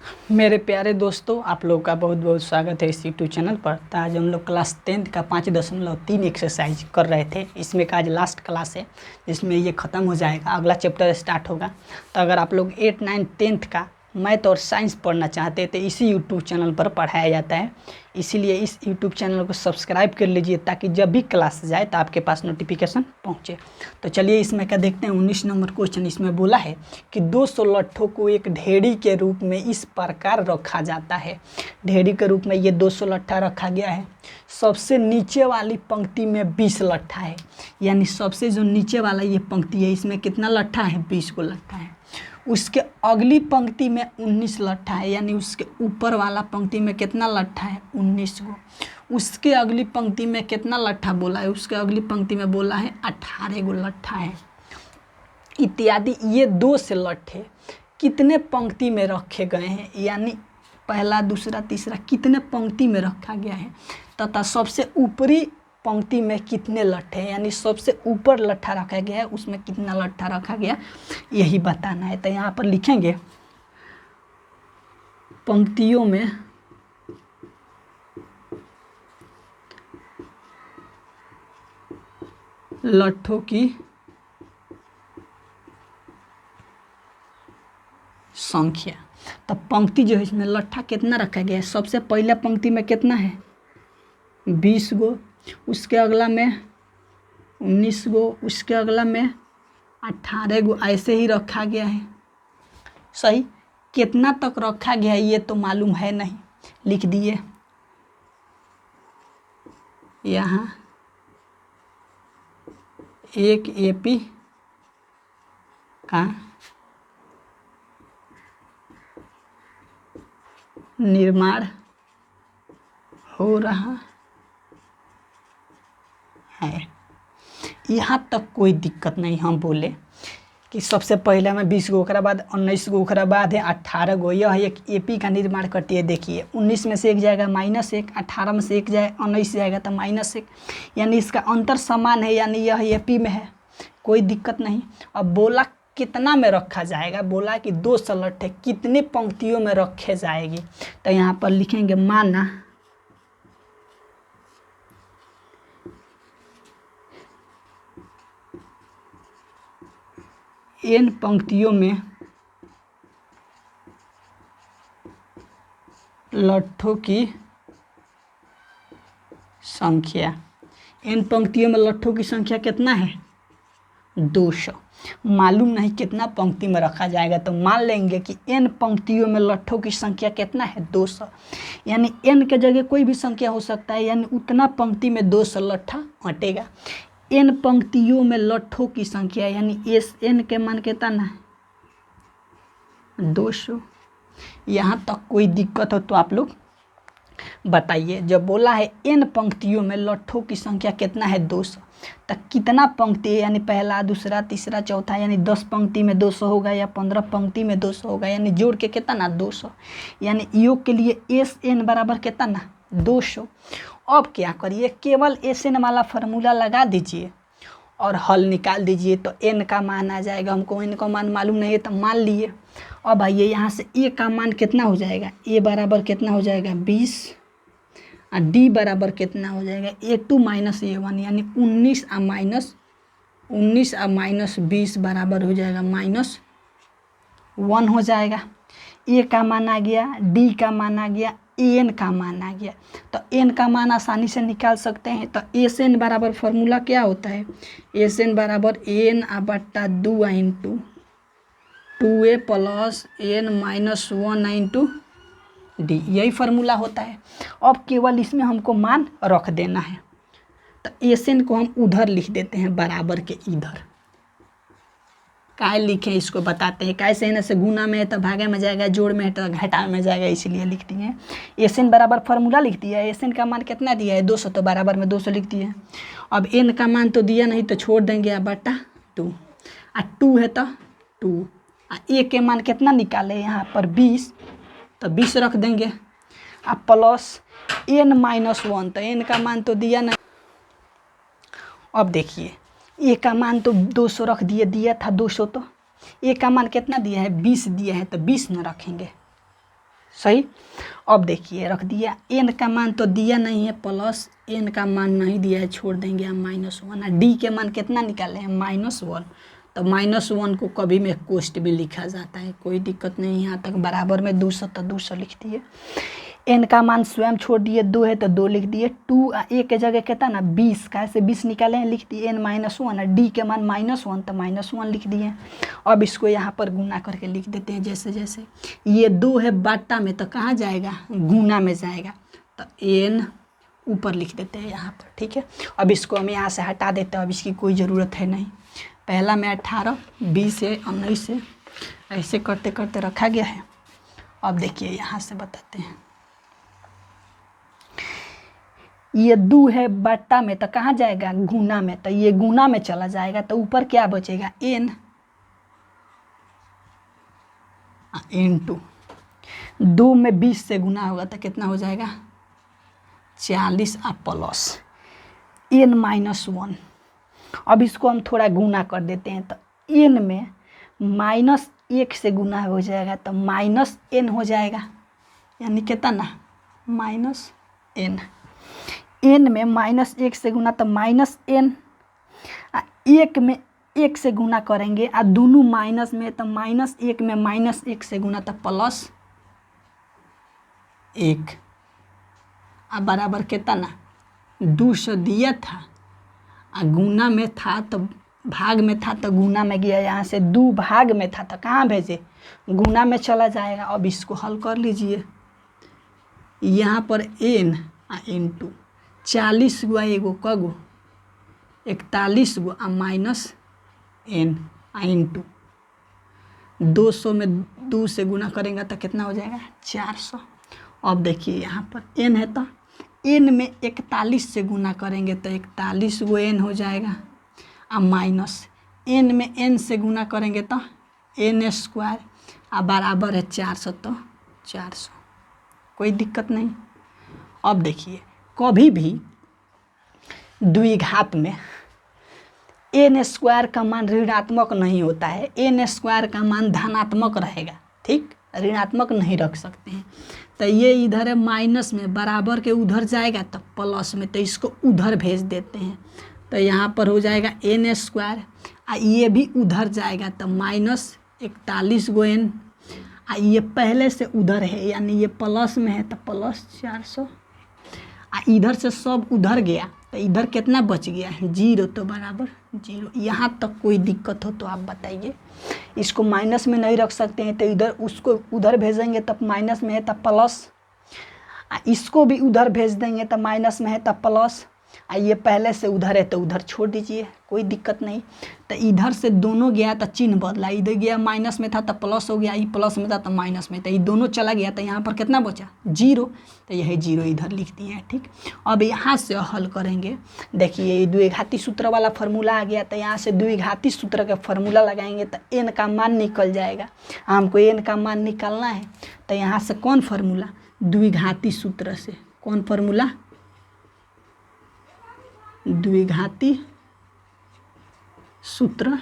मेरे प्यारे दोस्तों, आप लोगों का बहुत बहुत स्वागत है इस यूट्यूब चैनल पर। तो आज हम लोग क्लास 10th का 5.3 एक्सरसाइज कर रहे थे। इसमें का आज लास्ट क्लास है जिसमें ये ख़त्म हो जाएगा, अगला चैप्टर स्टार्ट होगा। तो अगर आप लोग 8, 9, 10th का मैथ और साइंस पढ़ना चाहते हैं तो इसी यूट्यूब चैनल पर पढ़ाया जाता है। इसीलिए इस यूट्यूब चैनल को सब्सक्राइब कर लीजिए ताकि जब भी क्लास जाए तो आपके पास नोटिफिकेशन पहुंचे। तो चलिए इसमें क्या देखते हैं। 19 नंबर क्वेश्चन इसमें बोला है कि 200 लट्ठों को एक ढेरी के रूप में इस प्रकार रखा जाता है। ढेरी के रूप में ये 200 लट्ठा रखा गया है। सबसे नीचे वाली पंक्ति में 20 लट्ठा है, यानी सबसे जो नीचे वाला ये पंक्ति है इसमें कितना लट्ठा है? 20 को लट्ठा है। उसके अगली पंक्ति में 19 लट्ठा है, यानी उसके ऊपर वाला पंक्ति में कितना लट्ठा है? 19 को। उसके अगली पंक्ति में कितना लट्ठा बोला है? उसके अगली पंक्ति में बोला है 18 गो लट्ठा है, इत्यादि। ये 2 से लट्ठे कितने पंक्ति में रखे गए हैं, यानी पहला, दूसरा, तीसरा कितने पंक्ति में रखा गया है, तथा सबसे ऊपरी पंक्ति में कितने लट्ठे हैं, यानी सबसे ऊपर लट्ठा रखा गया है उसमें कितना लट्ठा रखा गया, यही बताना है। तो यहाँ पर लिखेंगे पंक्तियों में लट्ठों की संख्या। तो पंक्ति जो है इसमें लट्ठा कितना रखा गया है? सबसे पहले पंक्ति में कितना है? 20 गो। उसके अगला में 19 गो। उसके अगला में 18 गो। ऐसे ही रखा गया है। सही। कितना तक रखा गया है ये तो मालूम है नहीं, लिख दिए यहाँ एक एपी का निर्माण हो रहा है। यहाँ तक कोई दिक्कत नहीं। हम बोले कि सबसे पहले में 20 गो, ओकरा बाद 19 गो, ओकरा बाद है 18 गो। यह एक एपी का निर्माण करती है। देखिए 19 में से एक जाएगा -1, 18 में से एक जाए 19 जाएगा तो -1, यानी इसका अंतर समान है, यानी यह एपी में है, कोई दिक्कत नहीं। अब बोला कितना में रखा जाएगा, बोला कि 200 लट्ठे कितने पंक्तियों में रखे जाएगी। तो यहाँ पर लिखेंगे माना n पंक्तियों में लट्ठों की संख्या। n पंक्तियों में लट्ठों की संख्या कितना है? 200। मालूम नहीं कितना पंक्ति में रखा जाएगा, तो मान लेंगे कि n पंक्तियों में लट्ठों की संख्या कितना है? 200। यानी n के जगह कोई भी संख्या हो सकता है, यानी उतना पंक्ति में 200 लट्ठा अटेगा। n पंक्तियों में लट्ठों की संख्या, यानी n के मान कितना है? 200। यहाँ तक कोई दिक्कत हो तो आप लोग बताइए। जब बोला है n पंक्तियों में लट्ठों की संख्या कितना है? 200, तो कितना पंक्ति है? यानी पहला, दूसरा, तीसरा, चौथा, यानी 10 पंक्ति में 200 होगा या 15 पंक्ति में 200 होगा, यानी जोड़ के कितना? 200। यानी योग के लिए SN बराबर कितना? 200। अब क्या करिए, केवल SN वाला फार्मूला लगा दीजिए और हल निकाल दीजिए, तो n का मान आ जाएगा। हमको n का मान मालूम नहीं है तो मान लिए। अब आइए यहाँ से a का मान कितना हो जाएगा? a बराबर कितना हो जाएगा? 20। और d बराबर कितना हो जाएगा? a2 - a1, यानी 19 और -20 बराबर हो जाएगा -1 हो जाएगा। a का मान आ गया, d का मान आ गया, n का मान आ गया। तो n का मान आसानी से निकाल सकते हैं। तो SN बराबर फार्मूला क्या होता है? SN बराबर n/2 × 2a + n - 1 × d, यही फार्मूला होता है। अब केवल इसमें हमको मान रख देना है। तो SN को हम उधर लिख देते हैं, बराबर के इधर। काय लिखें इसको बताते हैं। कैसे न से गुना में है तो भागे में जाएगा, जोड़ में है तो घटा में जाएगा, इसीलिए लिख दिए। SN बराबर फार्मूला लिख दिया है। SN का मान कितना दिया है? 200, तो बराबर में 200 लिख दिए। अब n का मान तो दिया नहीं तो छोड़ देंगे, /2। 2 है तो 2। a के मान कितना निकाले? यहाँ पर 20, तो 20 रख देंगे। अब प्लस n - 1, तो n का मान तो दिया नहीं। अब देखिए ए का मान तो 200 रख दिए, दिया था 200, तो ए का मान कितना दिया है? 20 दिया है, तो 20 न रखेंगे। सही। अब देखिए रख दिया, एन का मान तो दिया नहीं है प्लस, एन का मान नहीं दिया है, छोड़ देंगे हम -1। डी के मान कितना निकाले हैं -1, तो -1 को कभी में कोष्ट में लिखा जाता है, कोई दिक्कत नहीं। यहाँ तक बराबर में 200 तो 200 लिख दिए। एन का मान स्वयं छोड़ दिए, 2 है तो 2 लिख दिए। 2 ए के जगह कितना ना 20, कैसे 20 निकाले हैं, लिख दिए। एन -1 डी के मान -1 तो -1 लिख दिए। अब इसको यहाँ पर गुना करके लिख देते हैं जैसे जैसे। ये 2 है बाटा में तो कहाँ जाएगा, गुना में जाएगा, तो एन ऊपर लिख देते हैं यहाँ पर, ठीक है। अब इसको हम यहाँ से हटा देते हैं, अब इसकी कोई ज़रूरत है नहीं। पहला में 18, 20 है, 19 है, ऐसे करते करते रखा गया है। अब देखिए यहाँ से बताते हैं, ये 2 है बट्टा में तो कहाँ जाएगा, गुना में, तो ये गुना में चला जाएगा, तो ऊपर क्या बचेगा, एन इंटू 2 में 20 से गुना होगा तो कितना हो जाएगा 40 और प्लस एन -1। अब इसको हम थोड़ा गुना कर देते हैं, तो एन में -1 से गुना हो जाएगा तो -n हो जाएगा, यानी कितना -n। एन में -1 से गुना तो -n, एक में 1 से गुना करेंगे और दोनों माइनस में, तो -1 में -1 से गुना तो +1 और बराबर कितना 200 दिया था और गुना में था तो भाग में था तो गुना में गया, यहाँ से 2 भाग में था तो कहाँ भेजे, गुना में चला जाएगा। अब इसको हल कर लीजिए, यहाँ पर n इंटू 40 गुआ एगो कगो 41 गो आ -n इंटू 200 में 2 से गुना करेंगे तो कितना हो जाएगा 400। अब देखिए यहाँ पर n है तो n में 41 से गुना करेंगे तो 41 गो n हो जाएगा और माइनस n में n से गुना करेंगे तो n² और बराबर है 400, तो 400, कोई दिक्कत नहीं। अब देखिए कभी भी द्विघात में n² का मान ऋणात्मक नहीं होता है, n² का मान धनात्मक रहेगा, ठीक, ऋणात्मक नहीं रख सकते हैं। तो ये इधर है माइनस में, बराबर के उधर जाएगा तो प्लस में, तो इसको उधर भेज देते हैं, तो यहाँ पर हो जाएगा n² और ये भी उधर जाएगा तो -41 गो n, और ये पहले से उधर है यानी ये प्लस में है तो +400 और इधर से सब उधर गया तो इधर कितना बच गया है 0, तो बराबर 0। यहाँ तक कोई दिक्कत हो तो आप बताइए। इसको माइनस में नहीं रख सकते हैं तो इधर उसको उधर भेजेंगे तब माइनस में है तब प्लस, इसको भी उधर भेज देंगे तब माइनस में है तब प्लस, ये पहले से उधर है तो उधर छोड़ दीजिए, कोई दिक्कत नहीं। तो इधर से दोनों गया तो चिन्ह बदला, इधर गया माइनस में था तो प्लस हो गया, ये प्लस में था तो माइनस में, तो ये दोनों चला गया तो यहाँ पर कितना बचा 0, तो यह 0 इधर लिख दिए हैं, ठीक। अब यहाँ से हल करेंगे, देखिए ये द्विघाती सूत्र वाला फार्मूला आ गया, तो यहाँ से द्विघाती सूत्र का फार्मूला लगाएंगे तो n का मान निकल जाएगा। हमको n का मान निकालना है तो यहाँ से कौन फार्मूला, द्विघाती सूत्र से, कौन फार्मूला, द्विघाती सूत्र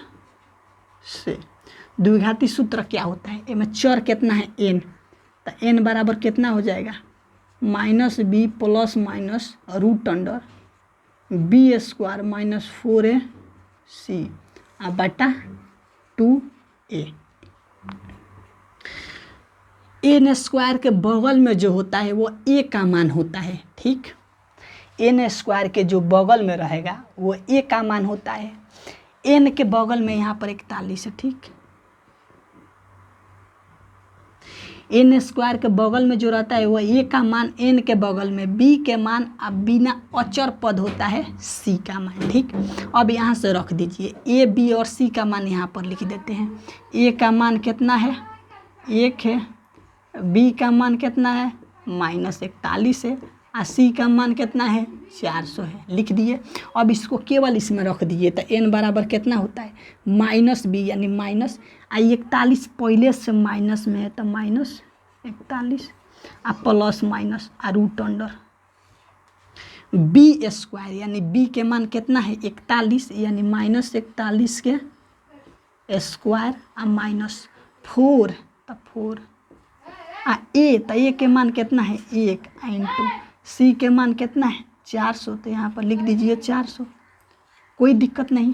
से। द्विघाती सूत्र क्या होता है, इसमें चर कितना है n, तो n बराबर कितना हो जाएगा -b plus minus √under b² -4ac बटा 2a। n² के बगल में जो होता है वो a का मान होता है, ठीक, n² के जो बगल में रहेगा वो a का मान होता है। n के बगल में यहाँ पर 41 है, ठीक, n² के बगल में जो रहता है वो a का मान n के बगल में, b के मान अब बिना अचर पद होता है c का मान, ठीक। अब यहाँ से रख दीजिए a b और c का मान यहाँ पर लिख देते हैं। a का मान कितना है 1 है, b का मान कितना है -41 है और c का मान कितना है 400 है, लिख दिए। अब इसको केवल इसमें रख दिए तो n बराबर कितना होता है -b यानी माइनस, 41 पहले से माइनस में है तो -41 और प्लस माइनस √अंडर b² यानी b के मान कितना है 41 यानी -41 के स्क्वायर और -4 तो 4 ए तो ए के मान कितना है 1 इंटू सी के मान कितना है 400, तो यहाँ पर लिख दीजिए 400, कोई दिक्कत नहीं।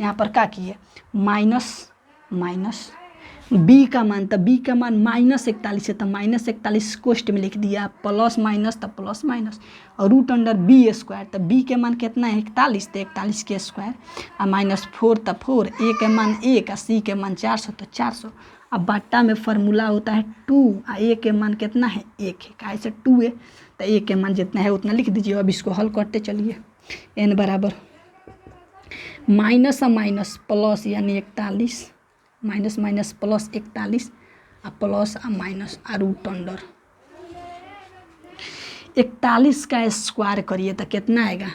यहाँ पर क्या किए माइनस बी का मान, तो बी का मान -41 है तो -41 कोष्ट में लिख दिया, प्लस माइनस तो प्लस माइनस और रूट अंडर बी स्क्वायर, तो बी के मान कितना है 41, तो 41 के स्क्वायर और -4 तो 4, ए के मान 1 और सी के मान 400 तो 400। अब बाटा में फार्मूला होता है 2 और ए के मान कितना है 1 है, काहे से 2 है, तो ए के मान जितना है उतना लिख दीजिए। अब इसको हल करते चलिए, एन बराबर माइनस और माइनस प्लस यानी 41, माइनस माइनस प्लस 41 और प्लस और माइनस और रूट अंडर 41 का स्क्वायर करिए तो कितना आएगा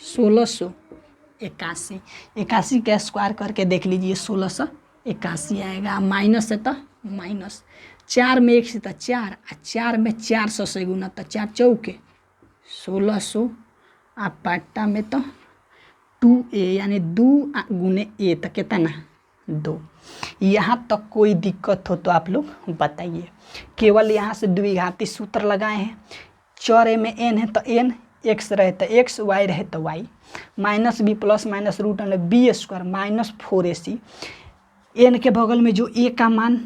1681, 81 का स्क्वायर करके देख लीजिए 1681 आएगा। माइनस है तो माइनस 4 में 1 से तो 4 और 4 में 400 से गुना तो 4 चौके 1600 और पाटा में तो 2a यानी 2 गुने ए तो कितना 2। यहाँ तक कोई दिक्कत हो तो आप लोग बताइए। केवल यहाँ से द्विघाती सूत्र लगाए हैं, चौरे में n है तो n, x रहे तो x, y रहे तो y, minus B plus minus root under B square -4ac, n के बगल में जो a का मान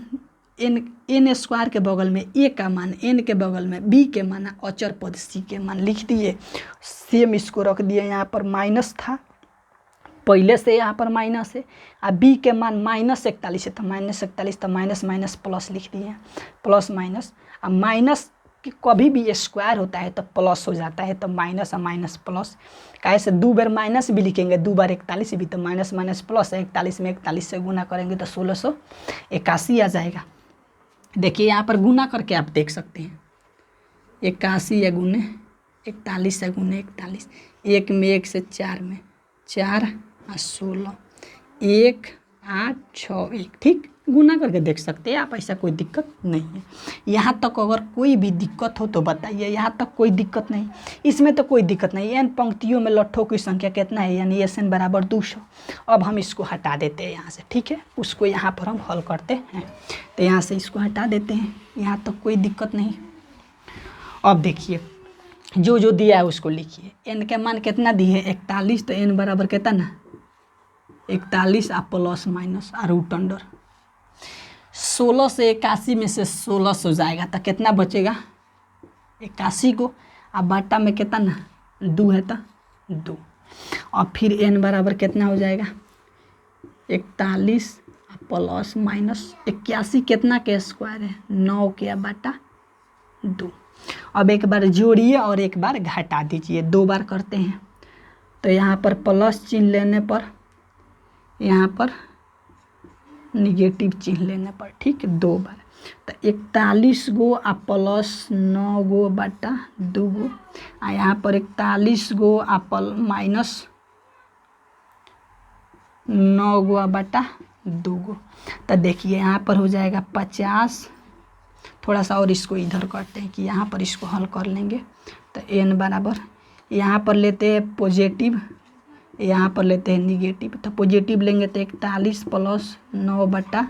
n स्क्वायर के बगल में a का मान, n के बगल में b के मान, अचर पद c के मान लिख दिए। सेम इसको रख दिए, यहाँ पर माइनस था पहले से, यहाँ पर माइनस है और बी के मान -41 है तो -41 तो माइनस माइनस प्लस लिख दिए, प्लस माइनस। अब माइनस कि कभी भी स्क्वायर होता है तो प्लस हो जाता है, तो माइनस और माइनस प्लस, काहे से 2 बार माइनस भी लिखेंगे 2 बार 41 भी, तो माइनस माइनस प्लस है, 41 में 41 से गुना करेंगे तो 1681 आ जाएगा। देखिए यहाँ पर गुना करके आप देख सकते हैं, 81 या गुने 41 या गुने 41, 1 में 1 से 4 में 4 और 16, 1 8 6 1, ठीक गुना करके देख सकते हैं आप, ऐसा कोई दिक्कत नहीं है। यहाँ तक अगर कोई भी दिक्कत हो तो बताइए, यहाँ तक कोई दिक्कत नहीं, इसमें तो कोई दिक्कत नहीं। n पंक्तियों में लट्ठों की संख्या कितना है यानी SN बराबर 200। अब हम इसको हटा देते हैं यहाँ से, ठीक है, उसको यहाँ पर हम हल करते हैं, तो यहाँ से इसको हटा देते हैं, यहाँ तक कोई दिक्कत नहीं। अब देखिए जो जो दिया है उसको लिखिए। n के मान कितना दिए 41, तो n बराबर कितना 41 और प्लस माइनस और रूट अंडर 16 से 81 में से 16 हो जाएगा तो कितना बचेगा 81 को, अब बाटा में कितना 2 है तो 2, और फिर n बराबर कितना हो जाएगा 41 प्लस माइनस 81 कितना के स्क्वायर है 9 के बाटा 2। अब एक बार जोड़िए और एक बार घटा दीजिए, 2 बार करते हैं तो यहाँ पर प्लस चिन्ह लेने पर, यहाँ पर निगेटिव चिन्ह लेने पर, ठीक है 2 बार, तो 41 गो आ प्लस 9 गो बटा 2 गो, आ यहाँ पर 41 गो आ माइनस 9 गो बटा 2 गो, तो देखिए यहाँ पर हो जाएगा 50। थोड़ा सा और इसको इधर करते हैं कि यहाँ पर इसको हल कर लेंगे, तो n बराबर यहाँ पर लेते हैं पॉजिटिव, यहाँ पर लेते हैं निगेटिव, तो पॉजिटिव लेंगे तो 41 प्लस 9 बटा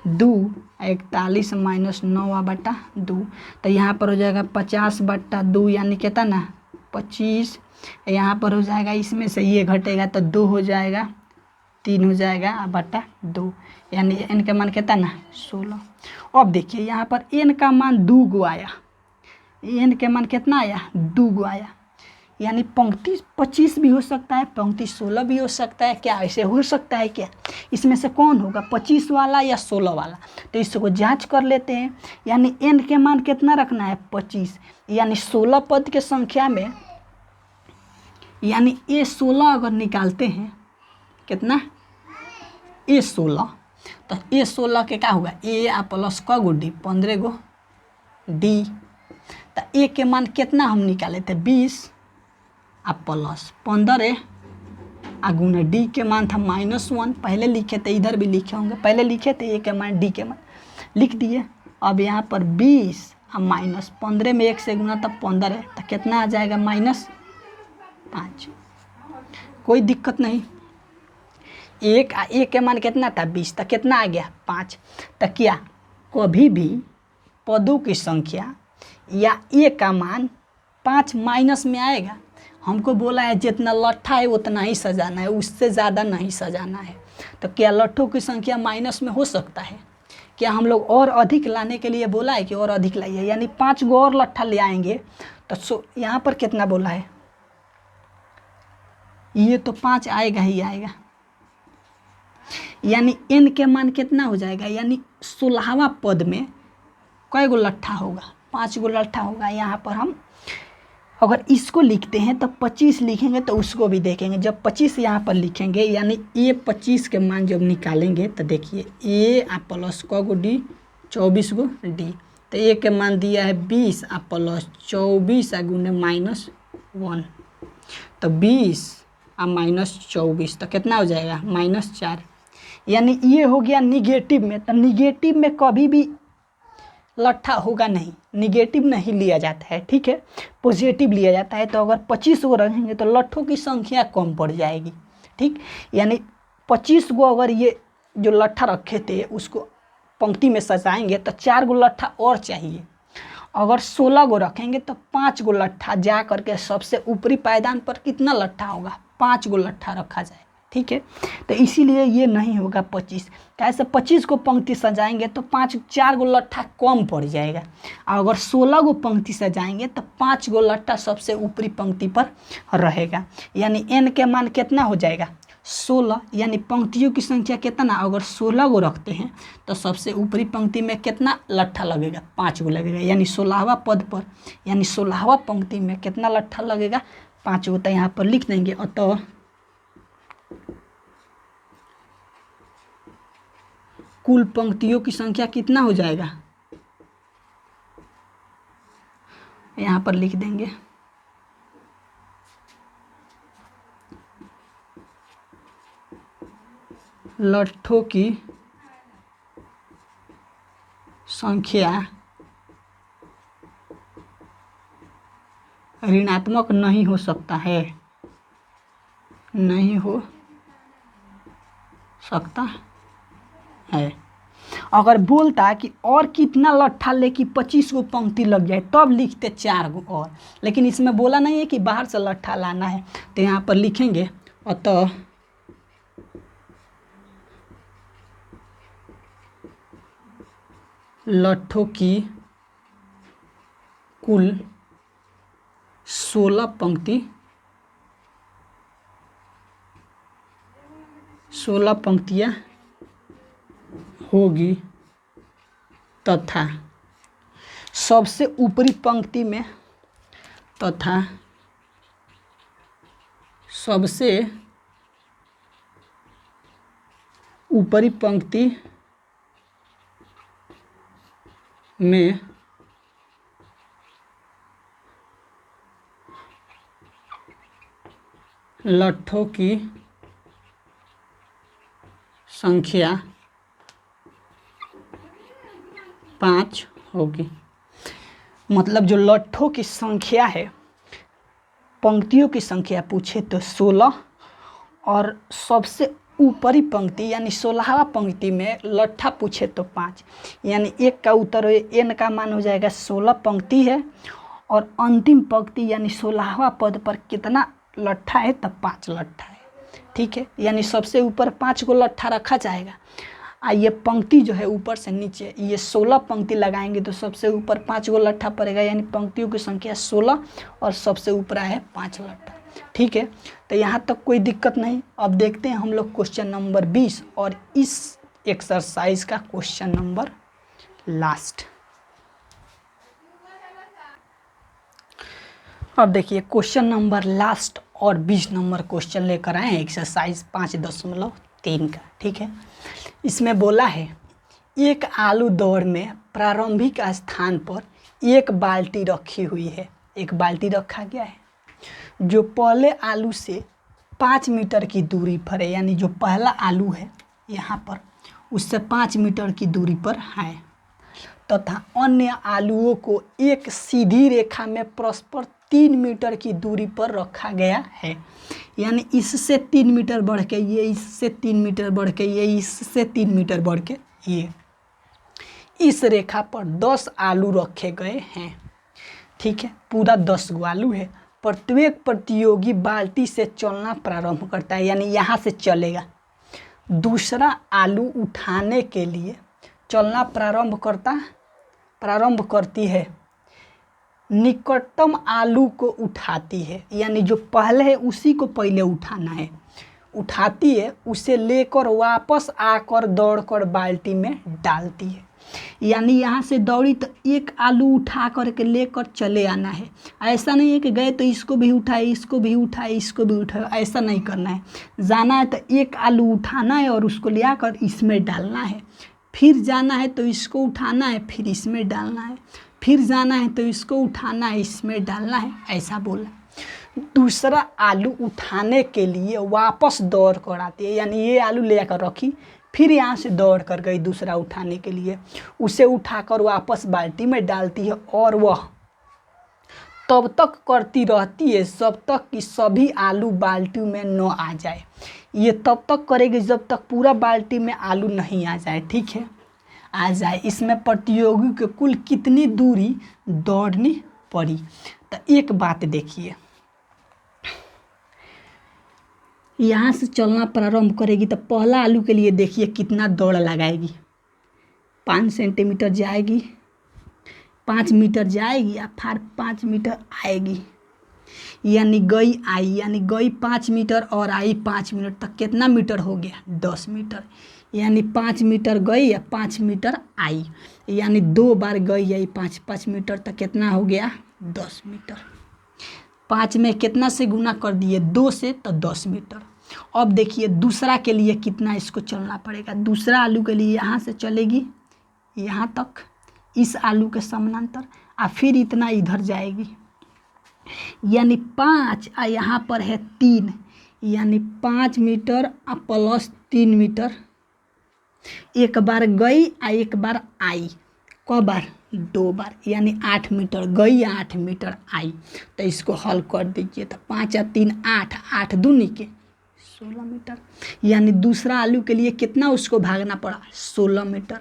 2, 41 माइनस 9 बटा 2, तो यहाँ पर हो जाएगा 50 बटा 2 यानी कितना 25। यहाँ पर हो जाएगा, इसमें से ये घटेगा तो 2 हो जाएगा, 3 हो जाएगा बटा 2, यानी n का मान कितना 16। अब देखिए यहाँ पर n का मान 2 गो आया, n के मान कितना आया 2 गो आया, यानी पंक्ति 25 भी हो सकता है, पंक्ति 16 भी हो सकता है, क्या ऐसे हो सकता है क्या? इसमें से कौन होगा 25 वाला या 16 वाला? तो इसको जांच कर लेते हैं। यानी n के मान कितना रखना है 25, यानी 16 पद के संख्या में, यानी a16 अगर निकालते हैं कितना a16, तो a16 के क्या होगा a प्लस क गो d 15 गो d, तो a के मान कितना हम निकाले थे 20 आ प्लस 15 आ गुना d के मान था -1, पहले लिखे थे, इधर भी लिखे होंगे, पहले लिखे थे a के मान d के मान लिख दिए। अब यहाँ पर 20 आ माइनस 15 में 1 से गुना तब 15, तो कितना आ जाएगा -5, कोई दिक्कत नहीं। एक आ एक के मान कितना था 20, तो कितना आ गया 5। तो क्या कभी भी पदों की संख्या या ए का मान 5 माइनस में आएगा। हमको बोला है जितना लट्ठा है उतना ही सजाना है, उससे ज़्यादा नहीं सजाना है। तो क्या लट्ठों की संख्या माइनस में हो सकता है? क्या हम लोग और अधिक लाने के लिए बोला है कि और अधिक लाइए, यानी 5 गो और लट्ठा ले आएंगे तो यहाँ पर कितना बोला है? ये तो 5 आएगा ही आएगा, यानी n के मान कितना हो जाएगा, यानी 16वां पद में कई गो लट्ठा होगा? 5 गो लट्ठा होगा। यहाँ पर हम अगर इसको लिखते हैं तो 25 लिखेंगे तो उसको भी देखेंगे। जब 25 यहाँ पर लिखेंगे यानी ए 25 के मान जब निकालेंगे तो देखिए ए आ प्लस क गो डी 24 गो डी, तो ए के मान दिया है 20 आ प्लस 24 आ गुने -1, तो 20 आ -24 तो कितना हो जाएगा? -4। यानी ये हो गया निगेटिव में। तो निगेटिव में कभी भी लट्ठा होगा नहीं, निगेटिव नहीं लिया जाता है, ठीक है, पॉजिटिव लिया जाता है। तो अगर 25 गो रखेंगे तो लट्ठों की संख्या कम पड़ जाएगी, ठीक। यानी 25 गो अगर ये जो लट्ठा रखे थे उसको पंक्ति में सजाएंगे तो 4 गो लट्ठा और चाहिए। अगर 16 गो रखेंगे तो 5 गो लट्ठा जा करके सबसे ऊपरी पायदान पर कितना लट्ठा होगा? 5 गो लट्ठा रखा जाए, ठीक है। तो इसीलिए ये नहीं होगा 25। कैसे 25 को पंक्ति सजाएंगे तो 4 गो लट्ठा कम पड़ जाएगा। अगर 16 गो पंक्ति सजाएंगे तो 5 गो लट्ठा सबसे ऊपरी पंक्ति पर रहेगा। यानी n के मान कितना हो जाएगा? 16। यानी पंक्तियों की संख्या कितना? अगर 16 गो रखते हैं तो सबसे ऊपरी पंक्ति में कितना लट्ठा लगेगा? 5 गो लगेगा। यानी 16वां पद पर, यानी 16वां पंक्ति में कितना लट्ठा लगेगा? 5 गो। तो यहाँ पर लिख देंगे अतः कुल पंक्तियों की संख्या कितना हो जाएगा? यहाँ पर लिख देंगे लट्ठों की संख्या ऋणात्मक नहीं हो सकता है, नहीं हो सकता है। अगर बोलता कि और कितना लट्ठा ले कि 25 गो पंक्ति लग जाए तब लिखते 4 गो और, लेकिन इसमें बोला नहीं है कि बाहर से लट्ठा लाना है। तो यहाँ पर लिखेंगे अतः लट्ठों की कुल 16 पंक्ति 16 पंक्तियाँ होगी तथा सबसे ऊपरी पंक्ति में तथा सबसे ऊपरी पंक्ति में लट्ठों की संख्या 5 होगी। मतलब जो लट्ठों की संख्या है, पंक्तियों की संख्या पूछे तो 16 और सबसे ऊपरी पंक्ति यानी 16वां पंक्ति में लट्ठा पूछे तो 5, यानी एक का उत्तर n का मान हो जाएगा 16 पंक्ति है और अंतिम पंक्ति यानी 16वां पद पर कितना लट्ठा है? तब 5 लट्ठा है, ठीक है। यानी सबसे ऊपर 5 गो लट्ठा रखा जाएगा। ये पंक्ति जो है ऊपर से नीचे ये 16 पंक्ति लगाएंगे तो सबसे ऊपर 5 गो लट्ठा पड़ेगा, यानी पंक्तियों की संख्या 16 और सबसे ऊपर है 5 लट्ठा, ठीक है। तो यहाँ तक कोई दिक्कत नहीं। अब देखते हैं हम लोग क्वेश्चन नंबर 20 और इस एक्सरसाइज का क्वेश्चन नंबर लास्ट। अब देखिए क्वेश्चन नंबर लास्ट और 20 नंबर क्वेश्चन लेकर आए हैं एक्सरसाइज 5.3 का, ठीक है। इसमें बोला है एक आलू दौड़ में प्रारंभिक स्थान पर एक बाल्टी रखी हुई है। एक बाल्टी रखा गया है जो पहले आलू से 5 मीटर की दूरी पर है, यानी जो पहला आलू है यहाँ पर उससे 5 मीटर की दूरी पर है तथा अन्य आलूओं को एक सीधी रेखा में परस्पर 3 मीटर की दूरी पर रखा गया है। यानी इससे 3 मीटर बढ़ के ये, इससे 3 मीटर बढ़ के ये, इससे 3 मीटर बढ़ के ये। इस रेखा पर 10 आलू रखे गए हैं। ठीक है, पूरा 10 गो आलू है। प्रत्येक प्रतियोगी बाल्टी से चलना प्रारंभ करता है, यानी यहाँ से चलेगा। दूसरा आलू उठाने के लिए चलना प्रारंभ करती है। निकटतम आलू को उठाती है, यानी जो पहले है उसी को पहले उठाना है। उठाती है, उसे लेकर वापस आकर दौड़कर बाल्टी में डालती है। यानी यहाँ से दौड़ी तो एक आलू उठा करके लेकर चले आना है। ऐसा नहीं है कि गए तो इसको भी उठाए, इसको भी उठाए, इसको भी उठाए, ऐसा नहीं करना है। जाना है तो एक आलू उठाना है और उसको ले आकर इसमें डालना है। फिर जाना है तो इसको उठाना है, फिर इसमें डालना है। फिर जाना है तो इसको उठाना है, इसमें डालना है, ऐसा बोला। दूसरा आलू उठाने के लिए वापस दौड़ कर आती है, यानी ये आलू ले आकर रखी, फिर यहाँ से दौड़ कर गई दूसरा उठाने के लिए। उसे उठाकर वापस बाल्टी में डालती है और वह तब तक करती रहती है जब तक कि सभी आलू बाल्टी में न आ जाए। ये तब तक करेगी जब तक पूरा बाल्टी में आलू नहीं आ जाए। ठीक है, आ जाए। इसमें प्रतियोगी को कुल कितनी दूरी दौड़नी पड़ी? तो एक बात देखिए, यहाँ से चलना प्रारंभ करेगी तो पहला आलू के लिए देखिए कितना दौड़ लगाएगी। 5 सेंटीमीटर जाएगी, 5 मीटर जाएगी और फिर 5 मीटर आएगी, यानी गई आई, यानी गई 5 मीटर और आई 5 मिनट तक। कितना मीटर हो गया? 10 मीटर। यानी 5 मीटर गई या 5 मीटर आई, यानी 2 बार गई आई 5 मीटर तक। कितना हो गया? 10 मीटर। 5 में कितना से गुना कर दिए? 2 से, तो 10 मीटर। अब देखिए दूसरा के लिए कितना इसको चलना पड़ेगा। दूसरा आलू के लिए यहाँ से चलेगी यहाँ तक, इस आलू के समानांतर, और फिर इतना इधर जाएगी, यानी 5, और यहाँ पर है 3, यानी 5 मीटर प्लस 3 मीटर। एक बार गई और एक बार आई। क बार? 2 बार, यानी 8 मीटर गई या 8 मीटर आई। तो इसको हल कर दीजिए, तो 5 और 3 8, 8 दूनी के 16 मीटर। यानी दूसरा आलू के लिए कितना उसको भागना पड़ा? 16 मीटर।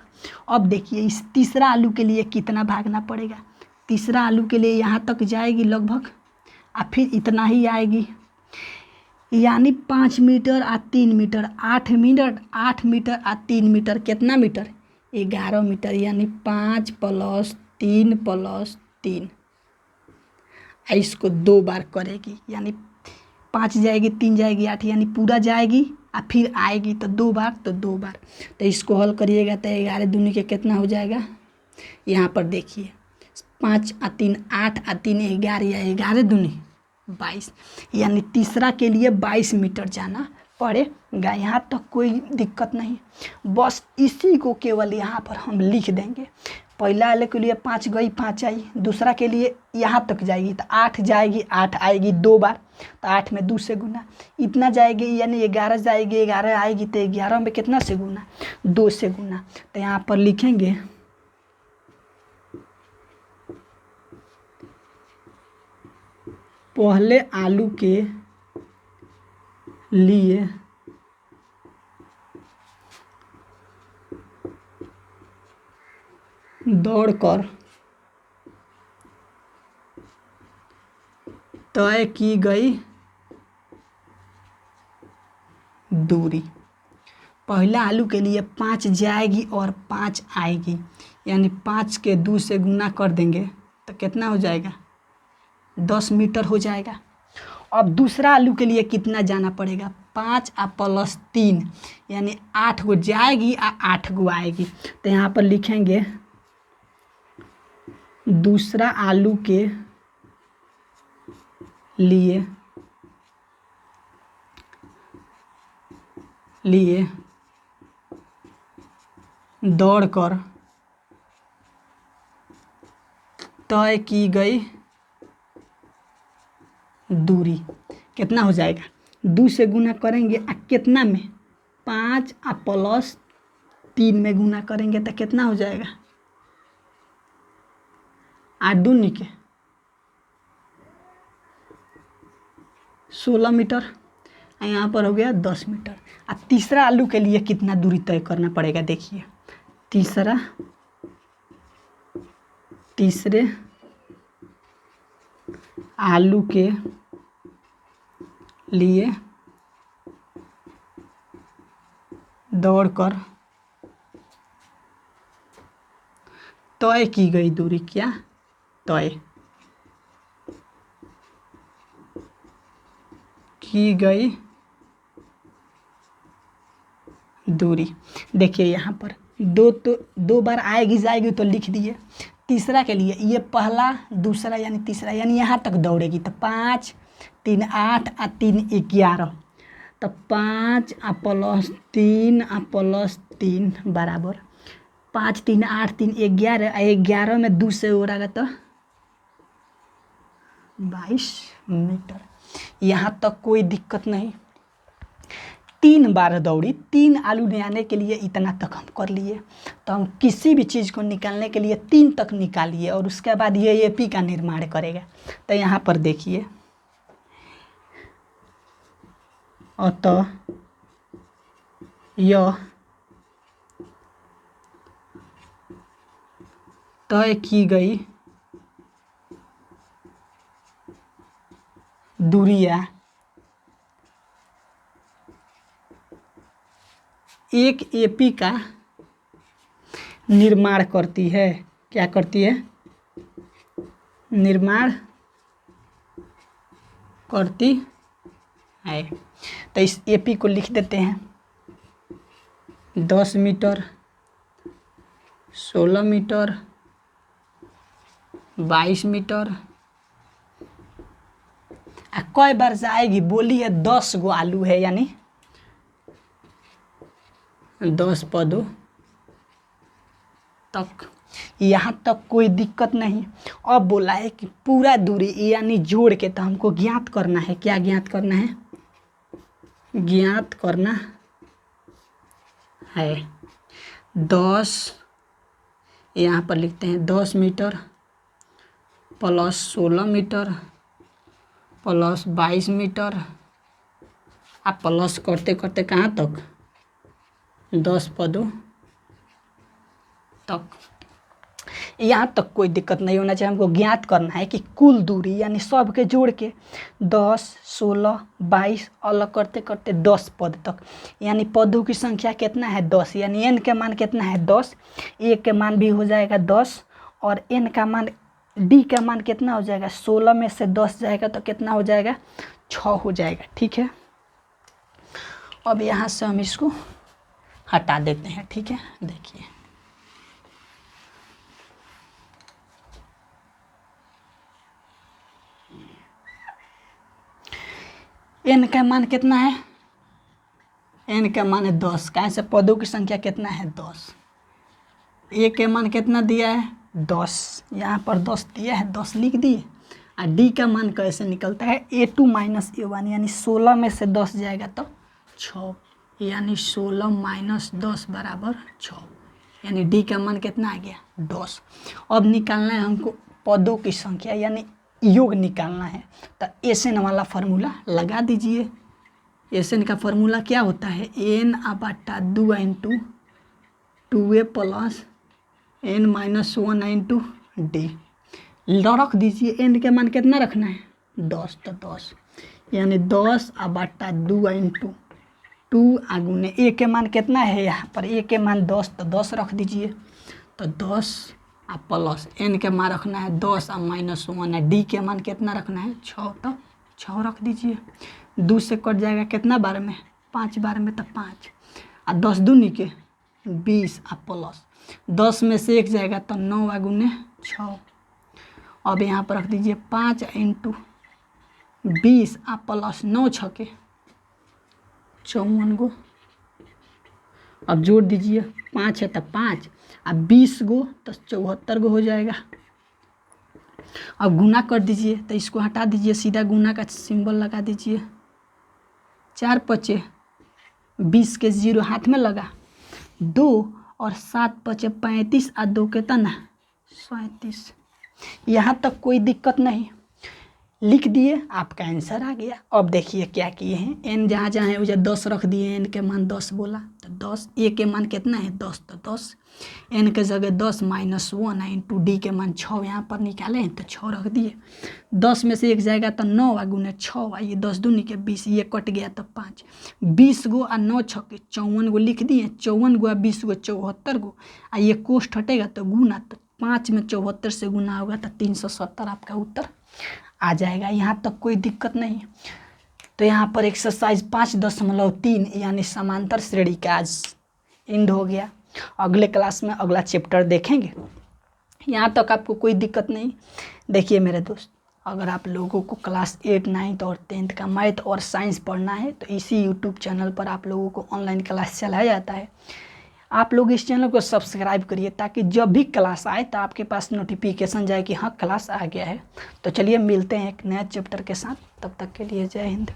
अब देखिए इस तीसरा आलू के लिए कितना भागना पड़ेगा। तीसरा आलू के लिए यहाँ तक जाएगी लगभग, और फिर इतना ही आएगी, यानी 5 मीटर और 3 मीटर, 8 मीटर, 8 मीटर और 3 मीटर, कितना मीटर? 11 मीटर। यानी 5 + 3 + 3, इसको 2 बार करेगी, यानी 5 जाएगी, 3 जाएगी, 8, यानी पूरा जाएगी और फिर आएगी तो 2 बार, तो 2 बार। तो इसको हल करिएगा तो 11 दूनी के कितना हो जाएगा? यहाँ पर देखिए 5 और 3 8 और 3 11, या 11 दूनी 22, यानी तीसरा के लिए 22 मीटर जाना पड़ेगा। यहाँ तक कोई दिक्कत नहीं, बस इसी को केवल यहाँ पर हम लिख देंगे। पहला वाले के लिए 5 गई 5 आई, दूसरा के लिए यहाँ तक जाएगी तो 8 जाएगी, 8 आएगी 2 बार, तो 8 में 2 से गुना, इतना जाएगी, यानी 11 जाएगी, 11 आएगी तो 11 में कितना से गुना? 2 से गुना। तो यहाँ पर लिखेंगे पहले आलू के लिए दौड़कर तय की गई दूरी। पहला आलू के लिए 5 जाएगी और 5 आएगी, यानी 5 के 2 से गुना कर देंगे तो कितना हो जाएगा? 10 मीटर हो जाएगा। अब दूसरा आलू के लिए कितना जाना पड़ेगा? 5 और + 3, यानी 8 गो जाएगी और 8 गो आएगी। तो यहाँ पर लिखेंगे दूसरा आलू के लिए दौड़कर तय की गई दूरी कितना हो जाएगा? 2 से गुना करेंगे और कितना में? 5 और + 3 में गुना करेंगे तो कितना हो जाएगा? 8 दूनी के 16 मीटर, यहाँ पर हो गया 10 मीटर। अब तीसरा आलू के लिए कितना दूरी तय करना पड़ेगा? देखिए तीसरा तीसरे आलू के लिए दौड़कर तय की गई दूरी, क्या तय की गई दूरी। देखिए यहाँ पर दो बार आएगी जाएगी तो लिख दिए। तीसरा के लिए ये पहला दूसरा यानी तीसरा यानी यहाँ तक दौड़ेगी तो 5 3 8 और 3 11, तो 5 + 3 + 3 बराबर 5 3 8 3 11, 11 में 2 से उड़ाएगा तो 22 मीटर। यहाँ तक कोई दिक्कत नहीं। 3 बार दौड़ी, 3 आलू ले आने के लिए इतना तक हम कर लिए। तो हम किसी भी चीज़ को निकालने के लिए 3 तक निकालिए और उसके बाद ये एपी का निर्माण करेगा। तो यहाँ पर देखिए अतः यह तय की गई दूरियां एक एपी का निर्माण करती है। क्या करती है? निर्माण करती है। तो इस एपी को लिख देते हैं 10 मीटर, 16 मीटर, 22 मीटर। कई बार जाएगी बोली है 10 गो आलू है यानी 10 पदों तक। यहाँ तक कोई दिक्कत नहीं। अब बोला है कि पूरा दूरी यानी जोड़ के तो हमको ज्ञात करना है। क्या ज्ञात करना है? ज्ञात करना है 10, यहाँ पर लिखते हैं 10 मीटर + 16 मीटर + 22 मीटर। आप प्लस करते करते कहाँ तक? 10 पदों तक। यहाँ तक कोई दिक्कत नहीं होना चाहिए। हमको ज्ञात करना है कि कुल दूरी यानी सब के जोड़ के 10 16 22 अलग करते करते 10 पद तक, यानी पदों की संख्या कितना है? 10। यानी n के मान कितना है? 10। a के मान भी हो जाएगा 10 और n का मान d का मान कितना हो जाएगा? 16 में से 10 जाएगा तो कितना हो जाएगा? 6 हो जाएगा। ठीक है, अब यहाँ से हम इसको हटा देते हैं। ठीक है, देखिए n का मान कितना है? n का मान है 10। कैसे? पदों की संख्या कितना है? 10। a के मान कितना दिया है? 10। यहाँ पर 10 दिया है, 10 लिख दिए। और d का मान कैसे निकलता है? a2 - a1 यानी 16 में से 10 जाएगा तो 6, यानी 16 - 10 बराबर 6, यानी d का मान कितना आ गया? 10। अब निकालना है हमको पदों की संख्या यानी योग निकालना है। तो एसएन वाला फार्मूला लगा दीजिए। एसएन का फार्मूला क्या होता है? n/2 × 2a + n - 1 × d। रख दीजिए। n के मान कितना रखना है? 10, तो 10 यानी 10/2 × 2 * a के मान कितना है? यहाँ पर a के मान 10, तो 10 रख दीजिए। तो 10 प्लस n के मान रखना है 10 और -1 है। d के मान कितना रखना है? 6, तो 6 रख दीजिए। 2 से कट जाएगा कितना बार में? 5 बार में, तो 5 और 10 दूनी के 20 और प्लस 10 में से 1 जाएगा तो 9 × 6। अब यहाँ पर रख दीजिए 5 × 20 और प्लस 9 × 6 54 गो। अब जोड़ दीजिए, 5 है तो 5 और 20 गो तो 74 गो हो जाएगा। अब गुना कर दीजिए, तो इसको हटा दीजिए, सीधा गुना का सिंबल लगा दीजिए। 4 × 5 = 20 के 0 हाथ में लगा, 2 और 7 × 5 = 35 और 2 कितना? 37। यहाँ तक कोई दिक्कत नहीं। लिख दिए, आपका आंसर आ गया। अब देखिए क्या किए हैं, n जहाँ जहाँ है उसे 10 रख दिए, n के मान 10 बोला। तो 10, ए के मान कितना है 10, तो 10, एन के जगह 10 -1 है, इंटू डी के मान 6 यहाँ पर निकाले हैं तो 6 रख दिए। 10 में से 1 जाएगा तो 9 आ गुने 6 ये 10 दूनी के 20, ये कट गया तो 5, 20 गो आ 9 छक्के 54 गो लिख दिए, 54 गो आ 20 गो 74 गो, आ ये कोष्ठ हटेगा तो गुना, तो 5 में 74 से गुना होगा तो 370 आपका उत्तर आ जाएगा। यहाँ तक कोई दिक्कत नहीं। तो यहाँ पर एक्सरसाइज 5.3 यानी समांतर श्रेणी का आज एंड हो गया। अगले क्लास में अगला चैप्टर देखेंगे। यहाँ तक आपको कोई दिक्कत नहीं। देखिए मेरे दोस्त, अगर आप लोगों को क्लास 8, 9 और 10 का मैथ और साइंस पढ़ना है तो इसी यूट्यूब चैनल पर आप लोगों को ऑनलाइन क्लास चलाया जाता है। आप लोग इस चैनल को सब्सक्राइब करिए ताकि जब भी क्लास आए तो आपके पास नोटिफिकेशन जाए कि हाँ क्लास आ गया है। तो चलिए मिलते हैं एक नया चैप्टर के साथ, तब तक के लिए जय हिंद।